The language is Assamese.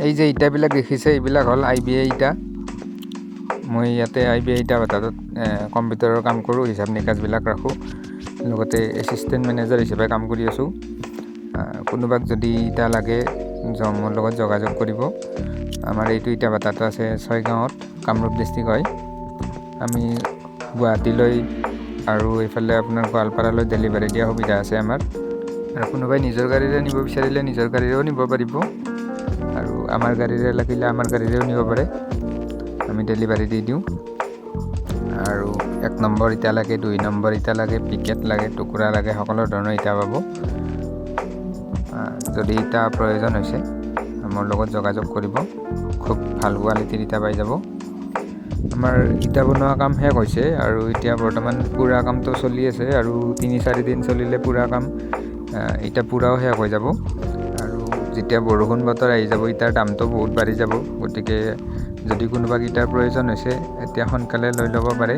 এই যে ইটাবিলাক দেখিছে এইবিলাক হ'ল IBA ইটা। মই ইয়াতে IBA ইটা ভাটাত কম্পিউটাৰৰ কাম কৰোঁ, হিচাপ নিকাচবিলাক ৰাখোঁ, লগতে এছিষ্টেণ্ট মেনেজাৰ হিচাপে কাম কৰি আছোঁ। কোনোবাক যদি ইটা লাগে মোৰ লগত যোগাযোগ কৰিব। আমাৰ এইটো ইটা ভাটাটো আছে 6 গাঁৱত, কামৰূপ ডিষ্ট্ৰিক্ট হয়। আমি গুৱাহাটীলৈ আৰু এইফালে আপোনাৰ গোৱালপাৰালৈ ডেলিভাৰী দিয়া সুবিধা আছে আমাৰ। আৰু কোনোবাই নিজৰ গাড়ীৰে নিব বিচাৰিলে নিজৰ গাড়ীৰেও নিব পাৰিব, আৰু আমাৰ গাড়ীৰে লাগিলে আমাৰ গাড়ীৰেও নিব পাৰে, আমি ডেলিভাৰী দি দিওঁ। আৰু 1 নম্বৰ ইটা লাগে, 2 নম্বৰ ইটা লাগে, পিকেট লাগে, টুকুৰা লাগে, সকলো ধৰণৰ ইটা পাব। যদি ইটা প্ৰয়োজন হৈছে মোৰ লগত যোগাযোগ কৰিব, খুব ভাল কোৱালিটিৰ ইটা পাই যাব। আমাৰ ইটা বনোৱা কাম শেষ হৈছে আৰু এতিয়া বৰ্তমান পুৰা কামটো চলি আছে, আৰু 3-4 দিন চলিলে পুৰা কাম ইটা পুৰাও শেষ হৈ যাব। আৰু যেতিয়া বৰষুণ বতৰ আহি যাব ইটাৰ দামটো বহুত বাঢ়ি যাব। গতিকে যদি কোনোবাক ইটাৰ প্ৰয়োজন হৈছে এতিয়া সোনকালে লৈ ল'ব পাৰে।